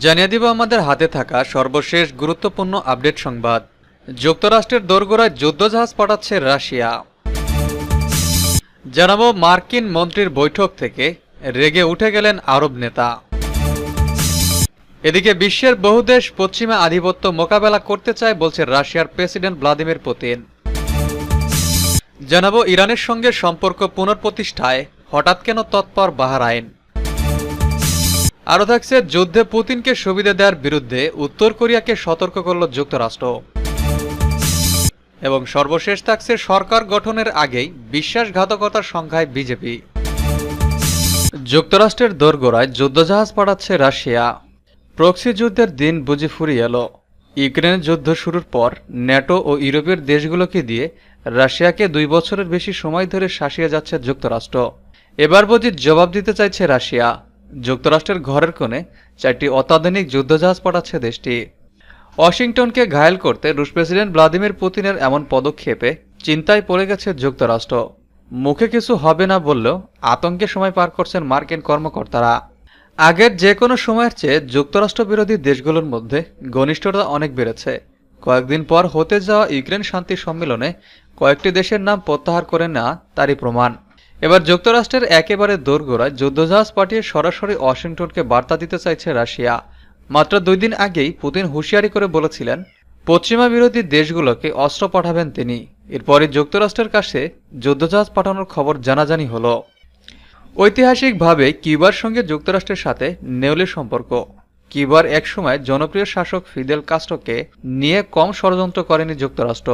জানিয়ে দিব আমাদের হাতে থাকা সর্বশেষ গুরুত্বপূর্ণ আপডেট সংবাদ। যুক্তরাষ্ট্রের দোরগোড়ায় যুদ্ধজাহাজ পাঠাচ্ছে রাশিয়া। জানাবো মার্কিন মন্ত্রীর বৈঠক থেকে রেগে উঠে গেলেন আরব নেতা। এদিকে বিশ্বের বহু দেশ পশ্চিমা আধিপত্য মোকাবেলা করতে চায় বলছে রাশিয়ার প্রেসিডেন্ট ভ্লাদিমির পুতিন। জানাবো ইরানের সঙ্গে সম্পর্ক পুনঃপ্রতিষ্ঠায় হঠাৎ কেন তৎপর বাহরাইন। আরও থাকছে যুদ্ধে পুতিনকে সুবিধা দেওয়ার বিরুদ্ধে উত্তর কোরিয়াকে সতর্ক করল যুক্তরাষ্ট্র। এবং সর্বশেষ থাকছে সরকার গঠনের আগেই বিশ্বাসঘাতকতার সংখ্যায় বিজেপি। যুক্তরাষ্ট্রের দোরগোড়ায় যুদ্ধজাহাজ পাঠাচ্ছে রাশিয়া। প্রক্সি যুদ্ধের দিন বুঝি ফুরিয়ে এলো। ইউক্রেনের যুদ্ধ শুরুর পর ন্যাটো ও ইউরোপের দেশগুলোকে দিয়ে রাশিয়াকে 2 বছরের বেশি সময় ধরে শাসিয়ে যাচ্ছে যুক্তরাষ্ট্র। এবার বুঝি জবাব দিতে চাইছে রাশিয়া। যুক্তরাষ্ট্রের ঘরের কোণে 4টি অত্যাধুনিক যুদ্ধজাহাজ পাঠাচ্ছে দেশটি। ওয়াশিংটনকে ঘায়েল করতে রুশ প্রেসিডেন্ট ভ্লাদিমির পুতিনের এমন পদক্ষেপে চিন্তায় পড়ে গেছে যুক্তরাষ্ট্র। মুখে কিছু হবে না বললেও আতঙ্কে সময় পার করছেন মার্কিন কর্মকর্তারা। আগের যে কোনো সময়ের চেয়ে যুক্তরাষ্ট্র বিরোধী দেশগুলোর মধ্যে ঘনিষ্ঠতা অনেক বেড়েছে। কয়েকদিন পর হতে যাওয়া ইউক্রেন শান্তি সম্মেলনে কয়েকটি দেশের নাম প্রত্যাহার করে নেওয়া তারই প্রমাণ। এবার যুক্তরাষ্ট্রের একেবারে দোরগোড়ায় যুদ্ধজাহাজ পাঠিয়ে সরাসরি ওয়াশিংটনকে বার্তা দিতে চাইছে রাশিয়া। মাত্র 2 দিন আগেই পুতিন হুঁশিয়ারি করে বলেছিলেন পশ্চিমা বিরোধী দেশগুলোকে অস্ত্র পাঠাবেন তিনি। এরপরই যুক্তরাষ্ট্রের কাছে যুদ্ধজাহাজ পাঠানোর খবর জানাজানি হলো। ঐতিহাসিকভাবে কিউবার সঙ্গে যুক্তরাষ্ট্রের সাথে নেউলের সম্পর্ক। কিউবার একসময় জনপ্রিয় শাসক ফিদেল কাস্ট্রোকে নিয়ে কম ষড়যন্ত্র করেনি যুক্তরাষ্ট্র।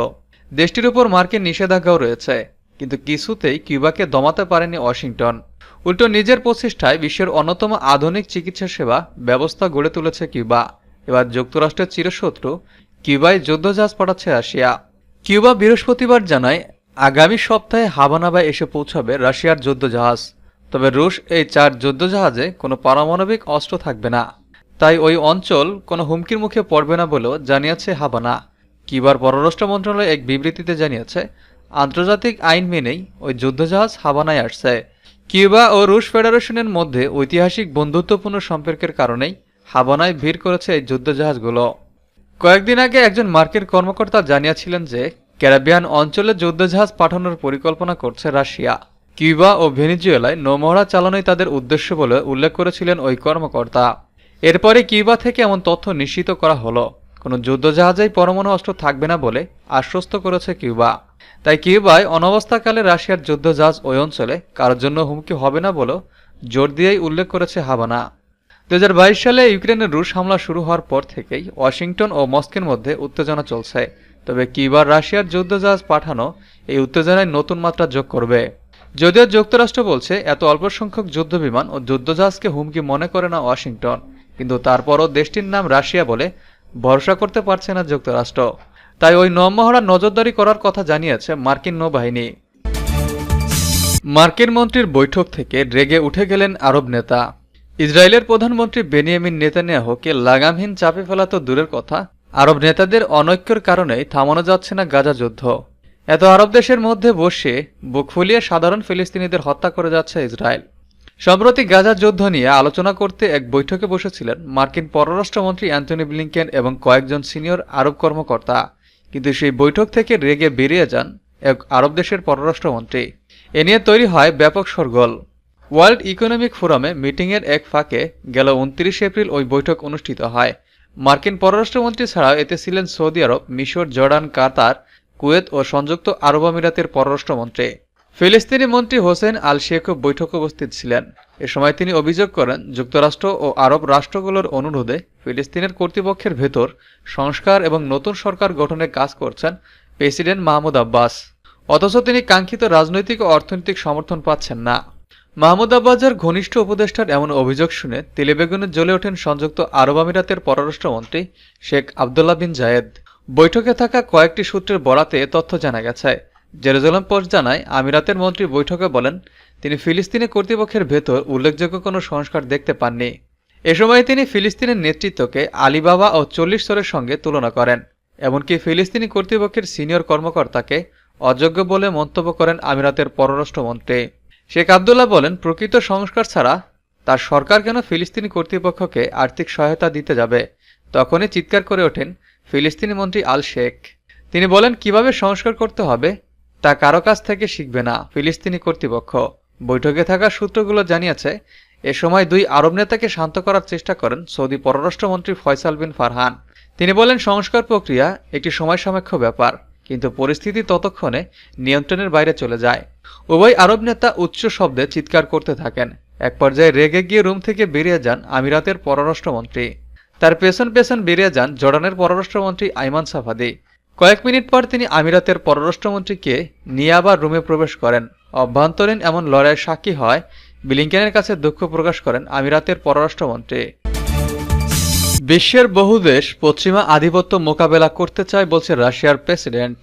দেশটির উপর মার্কিন নিষেধাজ্ঞাও রয়েছে, কিন্তু কিছুতেই কিউবাকে দমাতে পারেনি ওয়াশিংটন। উল্টো নিজের প্রচেষ্টায় বিশ্বের অন্যতম আধুনিক চিকিৎসা সেবা ব্যবস্থা গড়ে তুলেছে কিউবা। এবার যুক্তরাষ্ট্রের চিরশত্রু কিউবায় যুদ্ধজাহাজ পাঠাচ্ছে রাশিয়া। কিউবা বৃহস্পতিবার জানায় আগামী সপ্তাহে হাভানায় এসে পৌঁছাবে রাশিয়ার যুদ্ধজাহাজ। তবে রুশ এই 4 যুদ্ধজাহাজে কোনো পারমাণবিক অস্ত্র থাকবে না, তাই ওই অঞ্চল কোনো হুমকির মুখে পড়বে না বলেও জানিয়েছে হাভানা। কিউবার পররাষ্ট্র মন্ত্রণালয় এক বিবৃতিতে জানিয়েছে আন্তর্জাতিক আইন মেনেই ওই যুদ্ধজাহাজ হাভানায় আসছে। কিউবা ও রুশ ফেডারেশনের মধ্যে ঐতিহাসিক বন্ধুত্বপূর্ণ সম্পর্কের কারণেই হাভানায় ভিড় করেছে এই যুদ্ধজাহাজগুলো। কয়েকদিন আগে একজন মার্কিন কর্মকর্তা জানিয়েছিলেন যে ক্যারিবিয়ান অঞ্চলে যুদ্ধজাহাজ পাঠানোর পরিকল্পনা করছে রাশিয়া। কিউবা ও ভেনিজুয়েলায় নৌমহড়া চালানোই তাদের উদ্দেশ্য বলে উল্লেখ করেছিলেন ওই কর্মকর্তা। এরপরে কিউবা থেকে এমন তথ্য নিশ্চিত করা হলো কোনো যুদ্ধজাহাজেই পরমাণু অস্ত্র থাকবে না বলে আশ্বস্ত করেছে কিউবা। তাই কিউবায় অনবস্থাকালে রাশিয়ার যুদ্ধজাহাজ ওই অঞ্চলে কারোর জন্য হুমকি হবে না বলেও জোর দিয়েই উল্লেখ করেছে হাভানা। 2022 সালে ইউক্রেনের রুশ হামলা শুরু হওয়ার পর থেকেই ওয়াশিংটন ও মস্কোর মধ্যে উত্তেজনা চলছে। তবে কিউবার রাশিয়ার যুদ্ধজাহাজ পাঠানো এই উত্তেজনায় নতুন মাত্রা যোগ করবে। যদিও যুক্তরাষ্ট্র বলছে এত অল্প সংখ্যক যুদ্ধবিমান ও যুদ্ধজাহাজকে হুমকি মনে করে না ওয়াশিংটন, কিন্তু তারপরও দেশটির নাম রাশিয়া বলে ভরসা করতে পারছে না যুক্তরাষ্ট্র। তাই ওই নৌমহড়া নজরদারি করার কথা জানিয়েছে মার্কিন নৌবাহিনী। মার্কিন মন্ত্রীর বৈঠক থেকে রেগে উঠে গেলেন আরব নেতা। ইসরায়েলের প্রধানমন্ত্রী বেনিয়ামিন নেতানিয়াহুকে লাগামহীন চাপে ফেলা তো দূরের কথা, আরব নেতাদের অনৈক্যের কারণেই থামানো যাচ্ছে না গাজা যুদ্ধ। এত আরব দেশের মধ্যে বসে বুক ফুলিয়ে সাধারণ ফিলিস্তিনিদের হত্যা করে যাচ্ছে ইসরায়েল। সম্প্রতি গাজা যুদ্ধ নিয়ে আলোচনা করতে এক বৈঠকে বসেছিলেন মার্কিন পররাষ্ট্রমন্ত্রী অ্যান্টনি ব্লিংকেন এবং কয়েকজন সিনিয়র আরব কর্মকর্তা, কিন্তু সেই বৈঠক থেকে রেগে বেরিয়ে যান এক আরব দেশের পররাষ্ট্রমন্ত্রী। এ নিয়ে তৈরি হয় ব্যাপক শোরগোল। ওয়ার্ল্ড ইকোনমিক ফোরামে মিটিংয়ের এক ফাঁকে গেল 29 এপ্রিল ওই বৈঠক অনুষ্ঠিত হয়। মার্কিন পররাষ্ট্রমন্ত্রী ছাড়াও এতে ছিলেন সৌদি আরব, মিশর, জর্ডান, কাতার, কুয়েত ও সংযুক্ত আরব আমিরাতের পররাষ্ট্রমন্ত্রী। ফিলিস্তিনি মন্ত্রী হোসেন আল শেখও বৈঠকে উপস্থিত ছিলেন। এ সময় তিনি অভিযোগ করেন যুক্তরাষ্ট্র ও আরব রাষ্ট্রগুলোর অনুরোধে ফিলিস্তিনের কর্তৃপক্ষের ভেতর সংস্কার এবং নতুন সরকার গঠনে কাজ করছেন প্রেসিডেন্ট মাহমুদ আব্বাস, অথচ তিনি কাঙ্ক্ষিত রাজনৈতিক ও অর্থনৈতিক সমর্থন পাচ্ছেন না। মাহমুদ আব্বাসের ঘনিষ্ঠ উপদেষ্টার এমন অভিযোগ শুনে তেলেবেগুনে জ্বলে ওঠেন সংযুক্ত আরব আমিরাতের পররাষ্ট্রমন্ত্রী শেখ আবদুল্লাহ বিন জায়েদ। বৈঠকে থাকা কয়েকটি সূত্রের বরাতে তথ্য জানা গেছে। জেরুজালেম পোস্ট জানায় আমিরাতের মন্ত্রী বৈঠকে বলেন তিনি ফিলিস্তিনি কর্তৃপক্ষের ভেতর উল্লেখযোগ্য কোনো সংস্কার দেখতে পাননি। এ সময় তিনি ফিলিস্তিনের নেতৃত্বকে আলিবাবা ও 40 চোরের সঙ্গে তুলনা করেন। এমনকি ফিলিস্তিনি কর্তৃপক্ষের সিনিয়র কর্মকর্তাকে অযোগ্য বলে মন্তব্য করেন আমিরাতের পররাষ্ট্রমন্ত্রী। শেখ আবদুল্লাহ বলেন প্রকৃত সংস্কার ছাড়া তার সরকার কেন ফিলিস্তিনি কর্তৃপক্ষকে আর্থিক সহায়তা দিতে যাবে? তখনই চিৎকার করে ওঠেন ফিলিস্তিনি মন্ত্রী আল শেখ। তিনি বলেন, কিভাবে সংস্কার করতে হবে তা কারো কাছ থেকে শিখবে না ফিলিস্তিনি কর্তৃপক্ষ। বৈঠকে থাকা সূত্রগুলো জানিয়েছে, এ সময় দুই আরব নেতাকে শান্ত করার চেষ্টা করেন সৌদি পররাষ্ট্রমন্ত্রী ফয়সাল বিন ফারহান। তিনি বলেন, সংস্কার প্রক্রিয়া একটি সময়সাপেক্ষ ব্যাপার, কিন্তু পরিস্থিতি ততক্ষণে নিয়ন্ত্রণের বাইরে চলে যায়। উভয় আরব নেতা উচ্চ শব্দে চিৎকার করতে থাকেন। এক পর্যায়ে রেগে গিয়ে রুম থেকে বেরিয়ে যান আমিরাতের পররাষ্ট্রমন্ত্রী। তার পেছন পেছন বেরিয়ে যান জর্ডানের পররাষ্ট্রমন্ত্রী আইমান সাফাদি। কয়েক মিনিট পর তিনি আমিরাতের পররাষ্ট্রমন্ত্রীকে নিয়ে আবার রুমে প্রবেশ করেন। অভ্যন্তরীণ এমন লড়াইয়ের সাক্ষী হয় ব্লিংকেনের কাছে দুঃখ প্রকাশ করেন আমিরাতের পররাষ্ট্রমন্ত্রী। বিশ্বের বহু দেশ পশ্চিমা আধিপত্য মোকাবেলা করতে চায় বলছে রাশিয়ার প্রেসিডেন্ট।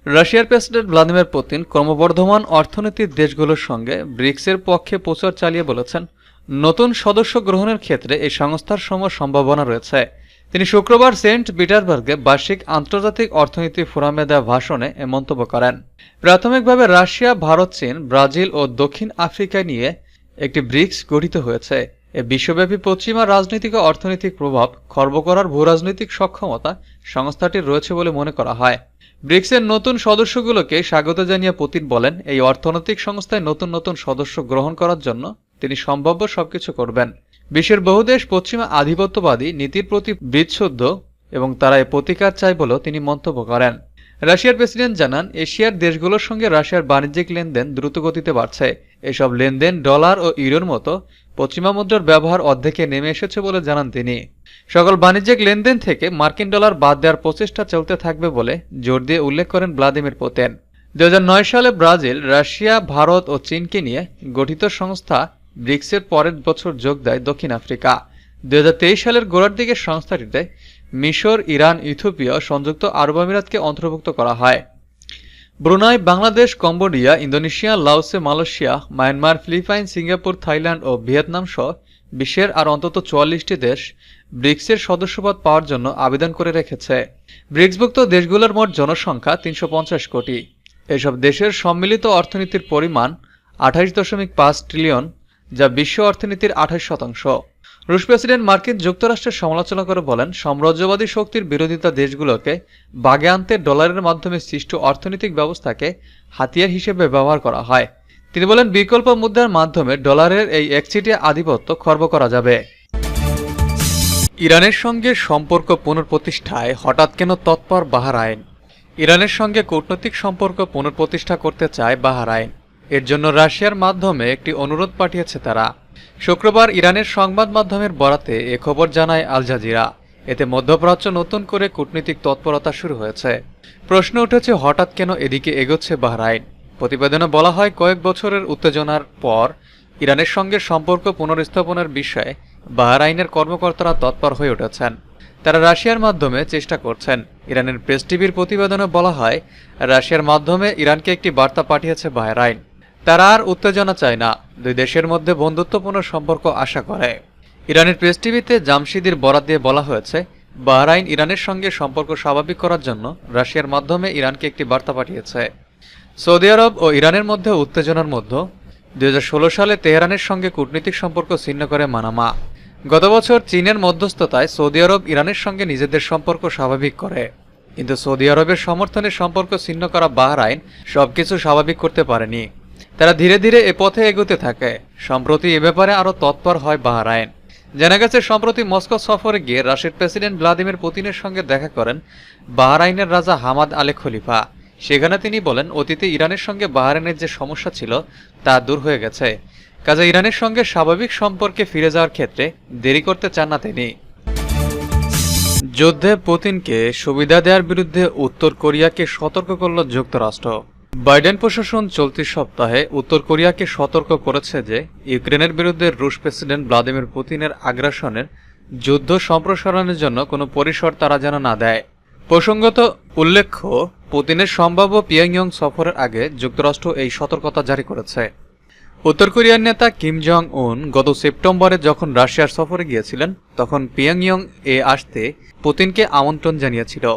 রাশিয়ার প্রেসিডেন্ট ভ্লাদিমির পুতিন ক্রমবর্ধমান অর্থনীতির দেশগুলোর সঙ্গে ব্রিক্সের পক্ষে প্রচার চালিয়ে বলেছেন, নতুন সদস্য গ্রহণের ক্ষেত্রে এই সংস্থার সম্ভাবনা রয়েছে। তিনি শুক্রবার সেন্ট পিটারবার্গে বার্ষিক আন্তর্জাতিক অর্থনীতি ফোরামে দেওয়া ভাষণে এ মন্তব্য করেন। প্রাথমিকভাবে রাশিয়া, ভারত, চীন, ব্রাজিল ও দক্ষিণ আফ্রিকা নিয়ে একটি ব্রিক্স গঠিত হয়েছে। এ বিশ্বব্যাপী পশ্চিমা রাজনৈতিক ও অর্থনৈতিক প্রভাব খর্ব করার ভূরাজনৈতিক সক্ষমতা সংস্থাটির রয়েছে বলে মনে করা হয়। ব্রিক্সের নতুন সদস্যগুলোকে স্বাগত জানিয়ে পুতিন বলেন, এই অর্থনৈতিক সংস্থায় নতুন নতুন সদস্য গ্রহণ করার জন্য তিনি সম্ভাব্য সবকিছু করবেন। বিশ্বের বহু দেশ পশ্চিমা আধিপত্যবাদী নীতির প্রতি বিচ্ছুদ্ধ এবং তারা এ প্রতিকার চায় বলেও তিনি মন্তব্য করেন। রাশিয়ার প্রেসিডেন্ট জানান, এশিয়ার দেশগুলোর সঙ্গে রাশিয়ার বাণিজ্যিক লেনদেন দ্রুতগতিতে বাড়ছে। এসব লেনদেন ডলার ও ইউরোর মতো পশ্চিমা মুদ্রার ব্যবহার অর্ধেকে নেমে এসেছে বলে জানান তিনি। সকল বাণিজ্যিক লেনদেন থেকে মার্কিন ডলার বাদ দেওয়ার প্রচেষ্টা চলতে থাকবে বলে জোর দিয়ে উল্লেখ করেন ভ্লাদিমির পুতিন। 2009 সালে ব্রাজিল, রাশিয়া, ভারত ও চীনকে নিয়ে গঠিত সংস্থা ব্রিক্সের পরের বছর যোগ দেয় দক্ষিণ আফ্রিকা। 2023 সালের গোড়ার দিকে সংস্থাটিতে মিশর, ইরান, ইথিওপিয়া, সংযুক্ত আরব আমিরাতকে অন্তর্ভুক্ত করা হয়। ব্রুনাই, বাংলাদেশ, কম্বোডিয়া, ইন্দোনেশিয়া, লাওসে, Malaysia, Myanmar, Philippine, Singapore, Thailand ও ভিয়েতনাম সহ বিশ্বের আর অন্তত 44টি দেশ ব্রিক্সের সদস্যপদ পাওয়ার জন্য আবেদন করে রেখেছে। ব্রিক্সভুক্ত দেশগুলোর মোট জনসংখ্যা 350 কোটি। এসব দেশের সম্মিলিত অর্থনীতির পরিমাণ 28.5 ট্রিলিয়ন, যা বিশ্ব অর্থনীতির 28%। রুশ প্রেসিডেন্ট মার্কিন যুক্তরাষ্ট্রের সমালোচনা করে বলেন, সাম্রাজ্যবাদী শক্তির বিরোধিতা দেশগুলোকে বাগে আনতে ডলারের মাধ্যমে সৃষ্ট অর্থনৈতিক ব্যবস্থাকে হাতিয়ার হিসেবে ব্যবহার করা হয়। তিনি বলেন, বিকল্প মুদ্রার মাধ্যমে ডলারের এই একচেটিয়া আধিপত্য খর্ব করা যাবে। ইরানের সঙ্গে সম্পর্ক পুনঃপ্রতিষ্ঠায় হঠাৎ কেন তৎপর বাহরাইন? ইরানের সঙ্গে কূটনৈতিক সম্পর্ক পুনঃপ্রতিষ্ঠা করতে চায় বাহরাইন। এর জন্য রাশিয়ার মাধ্যমে একটি অনুরোধ পাঠিয়েছে তারা। শুক্রবার ইরানের সংবাদ মাধ্যমের বরাতে এ খবর জানায় আল জাজিরা। এতে মধ্যপ্রাচ্য নতুন করে কূটনৈতিক তৎপরতা শুরু হয়েছে। প্রশ্ন উঠেছে, হঠাৎ কেন এদিকে এগোচ্ছে বাহরাইন? প্রতিবেদনে বলা হয়, কয়েক বছরের উত্তেজনার পর ইরানের সঙ্গে সম্পর্ক পুনর্স্থাপনের বিষয়ে বাহরাইনের কর্মকর্তারা তৎপর হয়ে উঠেছেন। তারা রাশিয়ার মাধ্যমে চেষ্টা করছেন। ইরানের প্রেস টিভির প্রতিবেদনে বলা হয়, রাশিয়ার মাধ্যমে ইরানকে একটি বার্তা পাঠিয়েছে বাহরাইন। তারা আর উত্তেজনা চায় না, দুই দেশের মধ্যে বন্ধুত্বপূর্ণ সম্পর্ক আশা করে। ইরানের প্রেস টিভিতে জামশিদির বরাত দিয়ে বলা হয়েছে, বাহরাইন ইরানের সঙ্গে সম্পর্ক স্বাভাবিক করার জন্য রাশিয়ার মাধ্যমে ইরানকে একটি বার্তা পাঠিয়েছে। সৌদি আরব ও ইরানের মধ্যে উত্তেজনার মধ্যে 2016 সালে তেহরানের সঙ্গে কূটনৈতিক সম্পর্ক ছিন্ন করে মানামা। গত বছর চীনের মধ্যস্থতায় সৌদি আরব ইরানের সঙ্গে নিজেদের সম্পর্ক স্বাভাবিক করে, কিন্তু সৌদি আরবের সমর্থনে সম্পর্ক ছিন্ন করা বাহরাইন সবকিছু স্বাভাবিক করতে পারেনি। তারা ধীরে ধীরে এ পথে এগোতে থাকে। সম্প্রতি এ ব্যাপারে আরও তৎপর হয় বাহরাইন। জানা গেছে, সম্প্রতি মস্কো সফরে গিয়ে রাশিয়ার প্রেসিডেন্ট ভ্লাদিমির পুতিনের সঙ্গে দেখা করেন বাহরাইনের রাজা হামাদ আলে খলিফা। সেখানে তিনি বলেন, অতীতে ইরানের সঙ্গে বাহরাইনের যে সমস্যা ছিল তা দূর হয়ে গেছে। কাজে ইরানের সঙ্গে স্বাভাবিক সম্পর্কে ফিরে যাওয়ার ক্ষেত্রে দেরি করতে চান না তিনি। যুদ্ধে পুতিনকে সুবিধা দেওয়ার বিরুদ্ধে উত্তর কোরিয়াকে সতর্ক করল যুক্তরাষ্ট্র। বাইডেন প্রশাসন চলতি সপ্তাহে উত্তর কোরিয়াকে সতর্ক করেছে যে ইউক্রেনের বিরুদ্ধে রুশ প্রেসিডেন্ট ভ্লাদিমির পুতিনের আগ্রাসনের যুদ্ধ সম্প্রসারণের জন্য কোনো পরিসর তারা যেন না দেয়। প্রসঙ্গত উল্লেখ্য, পুতিনের সম্ভাব্য পিয়ংইয়ং সফরের আগে যুক্তরাষ্ট্র এই সতর্কতা জারি করেছে। উত্তর কোরিয়ার নেতা কিম জং উন গত সেপ্টেম্বরে যখন রাশিয়ার সফরে গিয়েছিলেন, তখন পিয়ংইয়ং এ আসতে পুতিনকে আমন্ত্রণ জানিয়েছিল।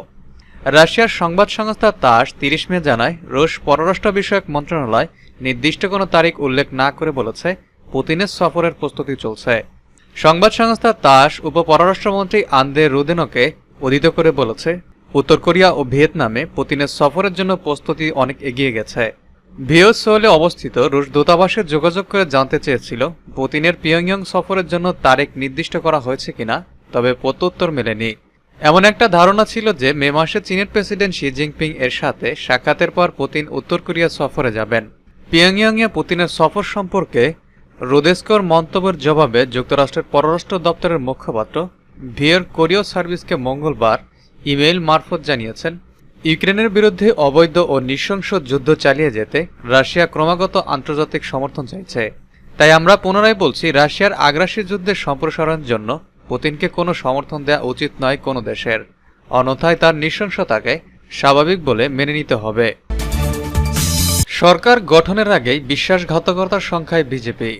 রাশিয়ার সংবাদ সংস্থা তাস 30 মে জানায়, রুশ পররাষ্ট্র বিষয়ক মন্ত্রণালয় নির্দিষ্ট কোনো তারিখ উল্লেখ না করে বলেছে, পুতিনের সফরের প্রস্তুতি চলছে। সংবাদ সংস্থা তাস উপপররাষ্ট্রমন্ত্রী আন্দে রুদেনকে উদ্ধৃত করে বলেছে, উত্তর কোরিয়া ও ভিয়েতনামে পুতিনের সফরের জন্য প্রস্তুতি অনেক এগিয়ে গেছে। ভিয়েতনামে অবস্থিত রুশ দূতাবাসে যোগাযোগ করে জানতে চেয়েছিল পুতিনের পিয়ংইয়ং সফরের জন্য তারিখ নির্দিষ্ট করা হয়েছে কিনা, তবে প্রত্যুত্তর মেলেনি। এমন একটা ধারণা ছিল যে মে মাসে চীনের প্রেসিডেন্ট শি জিনপিং এর সাথে সাক্ষাতের পর পুতিন উত্তর কোরিয়া সফরে যাবেন। পিয়ংইয়ংয়ে পুতিনের সফর সম্পর্কে রুদেস্কোর মন্তব্যের জবাবে যুক্তরাষ্ট্রের পররাষ্ট্র দপ্তরের মুখপাত্র ভিয়ের কোরীয় সার্ভিসকে মঙ্গলবার ইমেইল মারফত জানিয়েছেন, ইউক্রেনের বিরুদ্ধে অবৈধ ও নৃশংস যুদ্ধ চালিয়ে যেতে রাশিয়া ক্রমাগত আন্তর্জাতিক সমর্থন চাইছে। তাই আমরা পুনরায় বলছি, রাশিয়ার আগ্রাসী যুদ্ধের সম্প্রসারণের জন্য পুতিনকে কোনো সমর্থন দেওয়া উচিত নয় কোনো দেশের, অন্যথায় তার নৃশংসতাকে স্বাভাবিক বলে মেনে নিতে হবে। সরকার গঠনের আগেই বিশ্বাসঘাতকতার সংখ্যায় বিজেপি।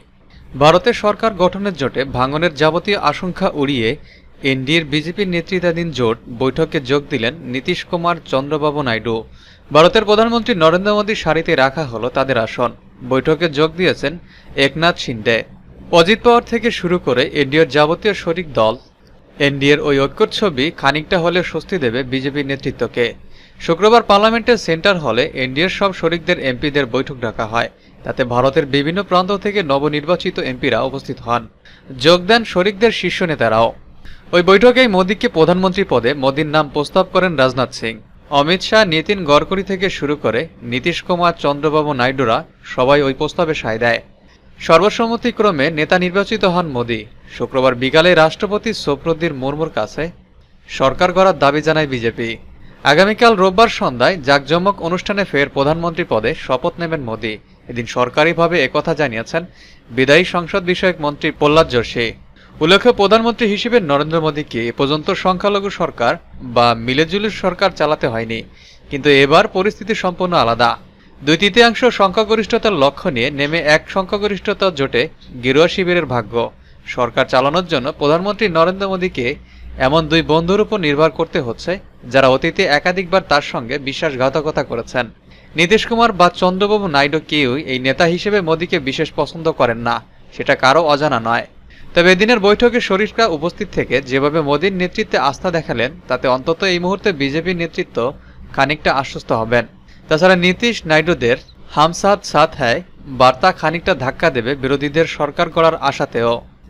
ভারতে সরকার গঠনের জোটে ভাঙনের যাবতীয় আশঙ্কা উড়িয়ে এনডিএর বিজেপির নেতৃত্বাধীন জোট বৈঠকে যোগ দিলেন নীতিশ কুমার চন্দ্রবাবু নাইডু। ভারতের প্রধানমন্ত্রী নরেন্দ্র মোদীর সারিতে রাখা হলো তাদের আসন। বৈঠকে যোগ দিয়েছেন একনাথ শিন্ডে, অজিত পাওয়ার থেকে শুরু করে এনডিএর যাবতীয় শরিক দল। এনডিএর ওই ঐক্যর ছবি খানিকটা হলেও স্বস্তি দেবে বিজেপির নেতৃত্বকে। শুক্রবার পার্লামেন্টের সেন্টার হলে এনডিএর সব শরিকদের এমপিদের বৈঠক ডাকা হয়। তাতে ভারতের বিভিন্ন প্রান্ত থেকে নবনির্বাচিত এমপিরা উপস্থিত হন। যোগ দেন শরিকদের শীর্ষ নেতারাও। ওই বৈঠকেই মোদীকে প্রধানমন্ত্রী পদে মোদীর নাম প্রস্তাব করেন রাজনাথ সিং। অমিত শাহ, নীতিন গডকরি থেকে শুরু করে নীতিশ কুমার চন্দ্রবাবু নাইডুরা সবাই ওই প্রস্তাবে সায় দেয়। সর্বসম্মতিক্রমে নেতা নির্বাচিত হন মোদী। শুক্রবার বিকালে রাষ্ট্রপতি দ্রৌপদী মুর্মুর কাছে সরকার গড়ার দাবি জানায় বিজেপি। আগামীকাল রোববার সন্ধ্যায় জাঁকজমক অনুষ্ঠানে ফের প্রধানমন্ত্রী পদে শপথ নেবেন মোদী। এদিন সরকারিভাবে একথা জানিয়েছেন বিদায়ী সংসদ বিষয়ক মন্ত্রী প্রহ্লাদ যোশী। উল্লেখ্য, প্রধানমন্ত্রী হিসেবে নরেন্দ্র মোদীকে এ পর্যন্ত সংখ্যালঘু সরকার বা মিলেজুলি সরকার চালাতে হয়নি, কিন্তু এবার পরিস্থিতি সম্পূর্ণ আলাদা। 2/3 সংখ্যাগরিষ্ঠতার লক্ষ্য নিয়ে নেমে এক সংখ্যাগরিষ্ঠতা জোটে গেরুয়া শিবিরের ভাগ্য। সরকার চালানোর জন্য প্রধানমন্ত্রী নরেন্দ্র মোদীকে এমন দুই বন্ধুর উপর নির্ভর করতে হচ্ছে যারা অতীতে একাধিকবার তার সঙ্গে বিশ্বাসঘাতকতা করেছেন। নীতিশ কুমার বা চন্দ্রবাবু নাইডু কেউই এই নেতা হিসেবে মোদীকে বিশেষ পছন্দ করেন না, সেটা কারো অজানা নয়। তবে এদিনের বৈঠকে শরিকরা উপস্থিত থেকে যেভাবে মোদীর নেতৃত্বে আস্থা দেখালেন, তাতে অন্তত এই মুহূর্তে বিজেপির নেতৃত্ব খানিকটা আশ্বস্ত হবেন। তাছাড়া নীতিশ নাইডুদের হাম সাথ সাথ হ্যায় বার্তা খানিকটা ধাক্কা দেবে বিরোধীদের সরকার গড়ার আশাতেও।